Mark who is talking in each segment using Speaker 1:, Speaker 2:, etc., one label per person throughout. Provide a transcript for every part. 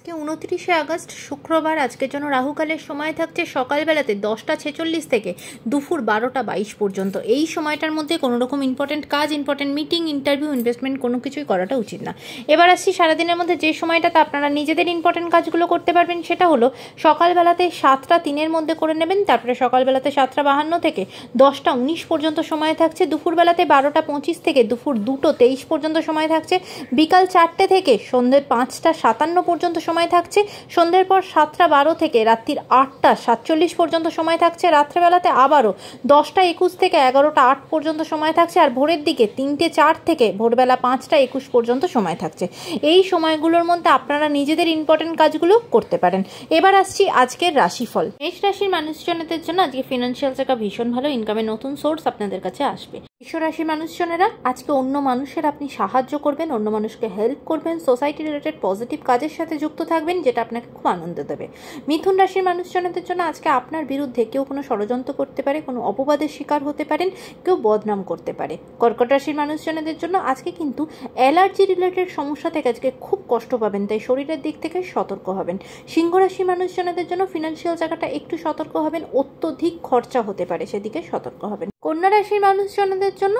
Speaker 1: আজকে 29শে আগস্ট শুক্রবার। আজকের জন্য রাহুকালের সময় থাকছে সকালবেলাতে 10টা 46 থেকে দুপুর 12টা 22 পর্যন্ত। এই সময়টার মধ্যে কোনো রকম ইম্পর্টেন্ট কাজ, ইম্পর্টেন্ট মিটিং, ইন্টারভিউ, ইনভেস্টমেন্ট কোনো কিছুই করাটা উচিত না। এবার আসছি সারাদিনের মধ্যে যে সময়টাতে আপনারা নিজেদের ইম্পর্টেন্ট কাজগুলো করতে পারবেন, সেটা হলো সকালবেলাতে 7টা 3 মধ্যে করে নেবেন। তারপরে সকালবেলাতে 7টা 52 থেকে 10টা 19 পর্যন্ত সময় থাকছে। দুপুরবেলাতে 12টা 25 থেকে দুপুর 2টো 23 পর্যন্ত সময় থাকছে। বিকাল 4টে থেকে সন্ধ্যে 5টা 57 পর্যন্ত সময় থাকছে। সন্ধ্যের পর 7টা 12 থেকে রাত্রির 8টা 47 পর্যন্ত সময় থাকছে। রাত্রেবেলাতে আবারও 10টা 21 থেকে 11টা 8 পর্যন্ত সময় থাকছে। আর ভোরের দিকে 3টে 4 থেকে ভোরবেলা 5টা 21 পর্যন্ত সময় থাকছে। এই সময়গুলোর মধ্যে আপনারা নিজেদের ইম্পর্টেন্ট কাজগুলো করতে পারেন। এবার আসছি আজকের রাশিফল। মেষ রাশির মানুষজনদের জন্য আজকে ফিনান্সিয়াল জায়গা ভীষণ ভালো, ইনকামের নতুন সোর্স আপনাদের কাছে আসবে। বৃষ রাশির মানুষজনেরা আজকে অন্য মানুষের আপনি সাহায্য করবেন, অন্য মানুষকে হেল্প করবেন, সোসাইটি রিলেটেড পজিটিভ কাজের সাথে যুক্ত থাকবেন, যেটা আপনাকে খুব আনন্দ দেবে। মিথুন রাশির মানুষজনদের জন্য আজকে আপনার বিরুদ্ধে কেউ কোনো ষড়যন্ত্র করতে পারে, কোনো অপবাদের শিকার হতে পারেন, কেউ বদনাম করতে পারে। কর্কট রাশির মানুষজনদের জন্য আজকে কিন্তু অ্যালার্জি রিলেটেড সমস্যা থেকে আজকে খুব কষ্ট পাবেন, তাই শরীরের দিক থেকে সতর্ক হবেন। সিংহ রাশির মানুষজনদের জন্য ফিনান্সিয়াল জায়গাটা একটু সতর্ক হবেন, অত্যধিক খরচা হতে পারে, সেদিকে সতর্ক হবেন। কন্যা রাশির মানুষজনদের জন্য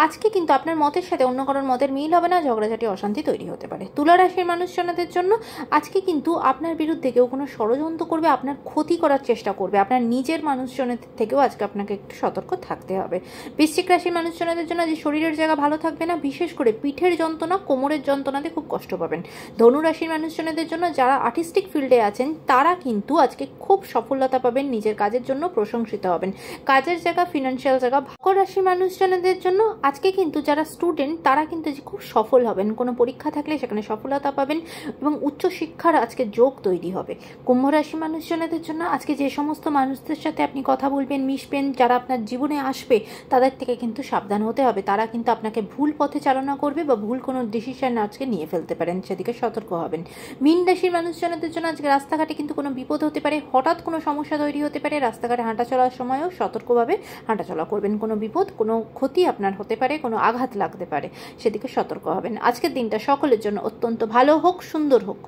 Speaker 1: আজকে কিন্তু আপনার মতের সাথে অন্য কারোর মতের মিল হবে না, ঝগড়াঝাটি অশান্তি তৈরি হতে পারে। তুলা রাশির মানুষজনদের জন্য আজকে কিন্তু আপনার বিরুদ্ধে কেউ কোনো ষড়যন্ত্র করবে, আপনার ক্ষতি করার চেষ্টা করবে, আপনার নিজের মানুষজনের থেকেও আজকে আপনাকে একটু সতর্ক থাকতে হবে। বৃশ্চিক রাশির মানুষজনদের জন্য যে শরীরের জায়গা ভালো থাকবে না, বিশেষ করে পিঠের যন্ত্রণা, কোমরের যন্ত্রণাতে খুব কষ্ট পাবেন। ধনু রাশির মানুষজনদের জন্য যারা আর্টিস্টিক ফিল্ডে আছেন তারা কিন্তু আজকে খুব সফলতা পাবেন, নিজের কাজের জন্য প্রশংসিত হবেন। কাজের জায়গা, ফিনান্সিয়াল জায়গা। মকর রাশির মানুষজনদের জন্য আজকে কিন্তু যারা স্টুডেন্ট তারা কিন্তু খুব সফল হবেন, কোনো পরীক্ষা থাকলে সেখানে সফলতা পাবেন এবং উচ্চশিক্ষার আজকে যোগ তৈরি হবে। কুম্ভ রাশির মানুষজনদের জন্য আজকে যে সমস্ত মানুষদের সাথে আপনি কথা বলবেন, মিশবেন, যারা আপনার জীবনে আসবে তাদের থেকে কিন্তু সাবধান হতে হবে, তারা কিন্তু আপনাকে ভুল পথে চালনা করবে বা ভুল কোনো ডিসিশন আজকে নিয়ে ফেলতে পারেন, সেদিকে সতর্ক হবেন। মীন রাশির মানুষজনদের জন্য আজকে রাস্তাঘাটে কিন্তু কোনো বিপদ হতে পারে, হঠাৎ কোনো সমস্যা তৈরি হতে পারে, রাস্তাঘাটে হাঁটা চলার সময়ও সতর্কভাবে হাঁটাচলা করবেন। কোনো বিপদ, কোনো ক্ষতি আপনার হতে পারে, কোনো আঘাত লাগতে পারে, সেদিকে সতর্ক হবেন। আজকের দিনটা সকলের জন্য অত্যন্ত ভালো হোক, সুন্দর হোক।